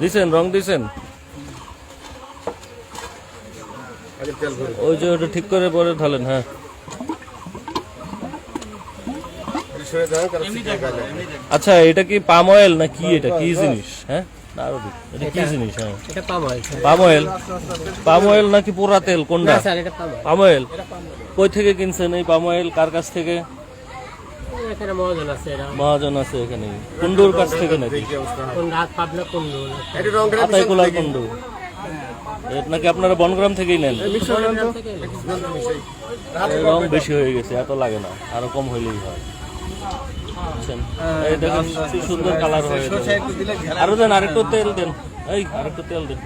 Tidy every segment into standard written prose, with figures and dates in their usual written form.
দিছেন রং দিছেন ওই যে ওটা ঠিক করে পরে ঢালেন। হ্যাঁ আচ্ছা এটা কি পাম অয়েল না কি, এটা কি জিনিস? হ্যাঁ আরো এটা কি জিনিস? হ্যাঁ এটা palm oil. Palm oil, palm oil নাকি পোড়া তেল কোনটা? না স্যার এটা পাম অয়েল। পাম অয়েল কই থেকে কিনছেন এই পাম অয়েল? কার কাছ থেকে? এখানে মহাজন আছে, এরা মহাজন আছে এখানে। কুন্ডুর কাছ থেকে নাকি? কোন রাত পাবনা কোন্ডু আতাইকুলার কুন্ডু নাকি আপনারা বনগ্রাম থেকেই নেন? রং বেশি হয়ে গেছে, এত লাগে না, আরো কম হইলেই হয়। বুঝছেন? এই দেখেন কি সুন্দর কালার হয়ে গেছে। আরো দেন, আরেকটু তেল দেন, এই আরেকটু তেল দেন।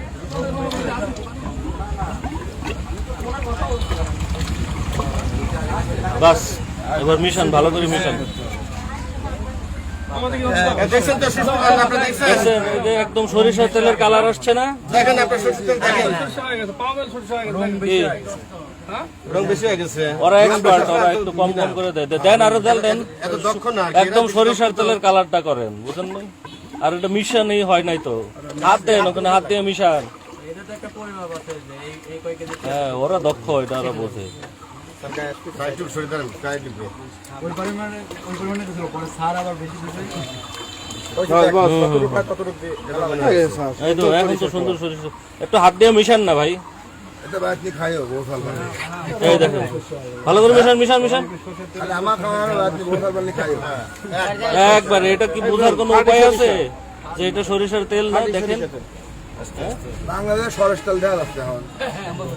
বাস এবার মিশান, ভালো করে মিশান। দেখছেন এই যে একদম সরিষার তেলের কালার আসছে না? দেখেন আপনার সরষের তেল দেখেন কি? রং বেশি হয়ে গেছে। ওরা এক্সপার্ট, ওরা একটু কম কম করে দেয়। দেন আরো তেল দেন, এত দক্ষ না একদম সরিষার তেলের কালারটা করেন, বুঝেন না? আর এটা মিশানই হয় নাই তো, হাত দেন ওখানে, হাত দিয়ে মিশান। হ্যাঁ ওরা দক্ষ, এটা ওরা বোঝে। এই তো এখন তো সুন্দর সরিষা, একটু হাত দিয়ে মিশান না ভাই। এই দেখেন ভালো করে মিশান, মিশান মিশান একবার। এটা কি বোঝার কোনো উপায় আছে যে এটা সরিষার তেল না? দেখেন বাংলাদেশ সরষের তেল দেওয়া যাচ্ছে এখন।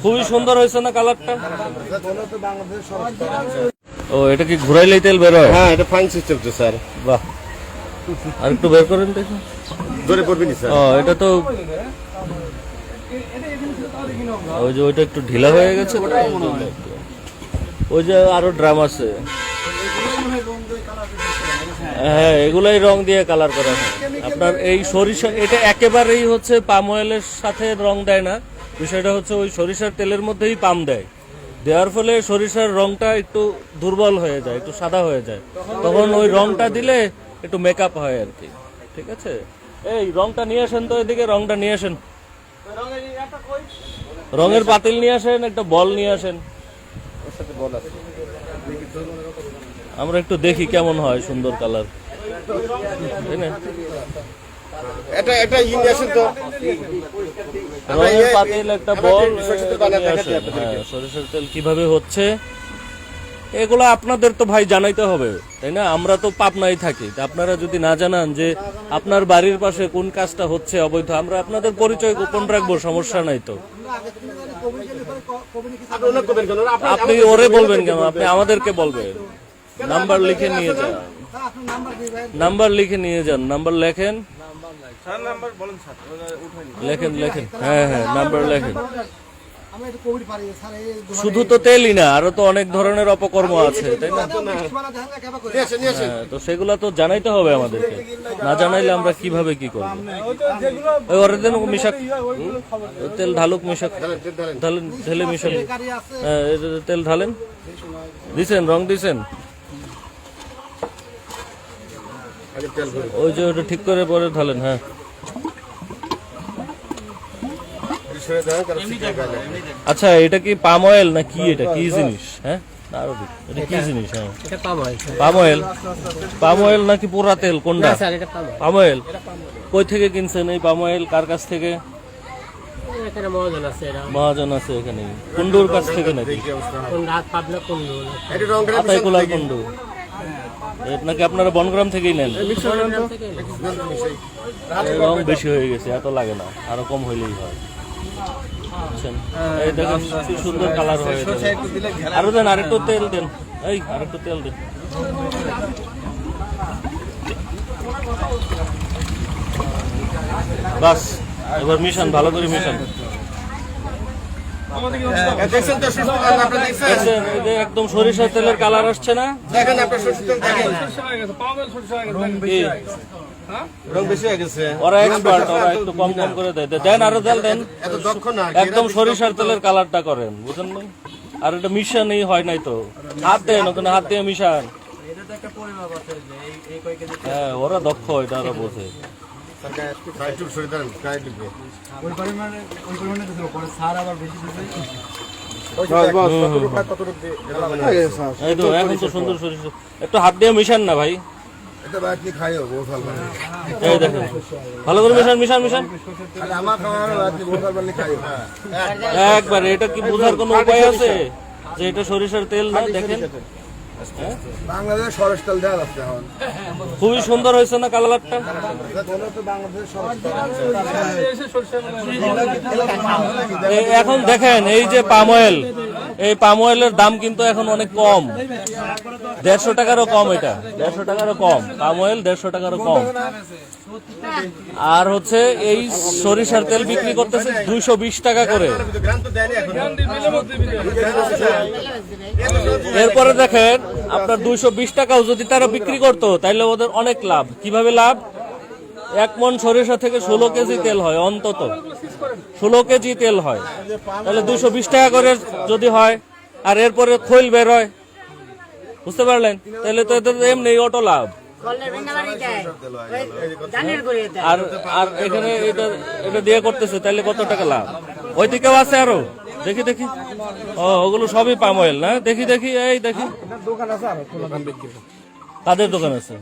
খুবই সুন্দর হয়েছে না কালারটা? ও এটা কি ঘুরাইলেই তেল বের হয়? হ্যাঁ এটা ফাইন সিস্টেম তো স্যার। বাহ, আর একটু বের করেন দেখুন। ধরে পড়বি না স্যার। ও এটা তো ওই যে ওইটা একটু ঢিলা হয়ে গেছে তো, ওই যে আরো ড্রাম আছে। হ্যাঁ এগুলাই রং দিয়ে কালার করা হয়। আপনার এই সরিষা এটা একেবারেই হচ্ছে পাম অয়েলের সাথে রং দেয় না, বিষয়টা হচ্ছে ওই সরিষার তেলের মধ্যেই পাম দেয়, দেওয়ার ফলে সরিষার রংটা একটু দুর্বল হয়ে যায়, একটু সাদা হয়ে যায়, তখন ওই রংটা দিলে একটু মেকআপ হয় আর কি। ঠিক আছে, এই রংটা নিয়ে আসেন তো, এদিকে রংটা নিয়ে আসেন, রঙের পাতিল নিয়ে আসেন, একটা বল নিয়ে আসেন, আমরা একটু দেখি কেমন হয় সুন্দর কালার। তাই না? এটা এটা নিয়ে আসেন তো। রঙের পাতিল, একটা বল নিয়ে আসেন। হ্যাঁ সরিষার তেল কিভাবে হচ্ছে এগুলো আপনাদের তো ভাই জানাইতে হবে, তাই না? আমরা তো পাবনায় থাকি, আপনারা যদি না জানান যে আপনার বাড়ির পাশে কোন কাজটা হচ্ছে অবৈধ, আমরা আপনাদের পরিচয় গোপন রাখবো, সমস্যা নাই তো। আপনি ওরে বলবেন কেন? আপনি আমাদেরকে বলবেন। নাম্বার লিখে নিয়ে যান, নাম্বার লিখে নিয়ে যান, নাম্বার লেখেন, লেখেন লেখেন। হ্যাঁ হ্যাঁ নাম্বার লেখেন। শুধু তো তেলই না, আরো তো অনেক ধরনের অপকর্ম আছে, তাই না? হ্যাঁ, তো সেগুলা তো জানাইতে হবে আমাদেরকে, না জানাইলে আমরা কিভাবে কি করবো? ওই ওরে দেন মিশাক, তেল ঢালুক, মিশাক, ঢালেন, ঢেলে মিশাক। হ্যাঁ তেল ঢালেন, দিছেন রং দিছেন, ওই যে ওটা ঠিক করে পরে ঢালেন। হ্যাঁ আচ্ছা এটা কি পাম অয়েল না কি, এটা কি জিনিস? হ্যাঁ আরো এটা কি জিনিস? হ্যাঁ এটা palm oil. Palm oil, palm oil নাকি পোড়া তেল কোনটা? না স্যার এটা পাম অয়েল। পাম অয়েল কই থেকে কিনছেন এই পাম অয়েল? কার কাছ থেকে? এখানে মহাজন আছে, এরা মহাজন আছে এখানে। কুন্ডুর কাছ থেকে নাকি? কোন রাত পাবনা কোন্ডু আতাইকুলার কুন্ডু নাকি আপনারা বনগ্রাম থেকেই নেন? রং বেশি হয়ে গেছে, এত লাগে না, আরো কম হইলেই হয়। বুঝছেন? এই দেখেন কি সুন্দর কালার হয়ে গেছে। আরো দেন, আরেকটু তেল দেন, এই আরেকটু তেল দেন। বাস এবার মিশান, ভালো করে মিশান। দেখছেন তো সরষের তেল আপনারা দেখছেন? দেখছেন এই যে একদম সরিষার তেলের কালার আসছে না? দেখেন আপনার সরষের তেল দেখেন কি? রং বেশি হয়ে গেছে। ওরা এক্সপার্ট, ওরা একটু কম কম করে দেয়। দেন আরো তেল দেন, এত দক্ষ না একদম সরিষার তেলের কালারটা করেন, বুঝেন না? আর এটা মিশানই হয় নাই তো, হাত দেন ওখানে, হাত দিয়ে মিশান। হ্যাঁ ওরা দক্ষ, এটা ওরা বোঝে। এই তো এখন তো সুন্দর সরিষা, একটু হাত দিয়ে মিশান না ভাই। এটা ভাই আপনি খাইও গোসাল বানি এই দেখেন ভালো করে মিশান মিশান মিশান আরে আমার খাওয়ানো আপনি গোসাল বানি খাইও একবার। এটা কি বোঝার কোনো উপায় আছে যে এটা সরিষার তেল না? দেখেন বাংলাদেশ সরিষা তেল দেওয়া যাচ্ছে এখন খুবই সুন্দর হয়েছে না কালারটা? এখন দেখেন এই যে পাম অয়েল, এই পাম অয়েলের দাম কিন্তু এখন অনেক কম, 150 টাকারও কম। এটা 150 টাকারও কম, পাম অয়েল 150 টাকারও কম। আর হচ্ছে এই সরিষার তেল বিক্রি করতেছে 220 টাকা করে। এরপরে দেখেন আপনার 220 টাকাও যদি তারা বিক্রি করতো তাহলে ওদের অনেক লাভ। কিভাবে লাভ? 1 মণ সরিষা থেকে 16 কেজি তেল হয়, অন্তত 16 কেজি তেল হয়। তাহলে 220 টাকা করে যদি হয়, আর এরপরে খৈল বের হয়, বুঝতে পারলেন? তাহলে তো এদের এমনি অটো লাভ। আর আর এখানে এটা এটা দিয়ে করতেছে, তাহলে কত টাকা লাভ? ওই দিকেও আছে আরো, দেখি দেখি। ও ওগুলো সবই পাম অয়েল না? দেখি দেখি, এই দেখি কাদের দোকান আছে,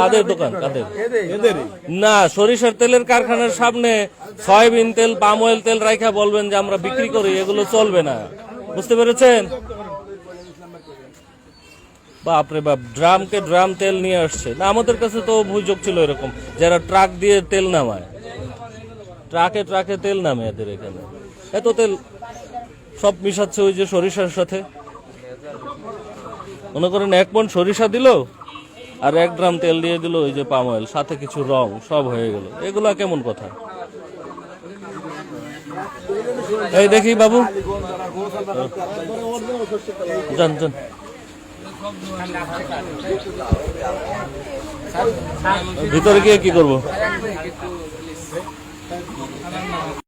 কাদের দোকান, কাদের না? সরিষার তেলের কারখানার সামনে সয়াবিন তেল, পাম অয়েল তেল রাইখা বলবেন যে আমরা বিক্রি করি, এগুলো চলবে না। বুঝতে পেরেছেন? বাপরে বাপ, ড্রামকে ড্রাম তেল নিয়ে আসছে। না আমাদের কাছে তো অভিযোগ ছিল এরকম, যারা ট্রাক দিয়ে তেল নামায়, ট্রাকে ট্রাকে তেল নামে এদের এখানে। এত তেল সব মিশাচ্ছে ওই যে সরিষার সাথে। মনে করেন 1 মণ সরিষা দিল আর 1 ড্রাম তেল দিয়ে দিল ওই যে পাম অয়েল, সাথে কিছু রং, সব হয়ে গেল। এগুলা কেমন কথা? এই দেখি বাবু, যান যান ভিতরে গিয়ে কি করবো?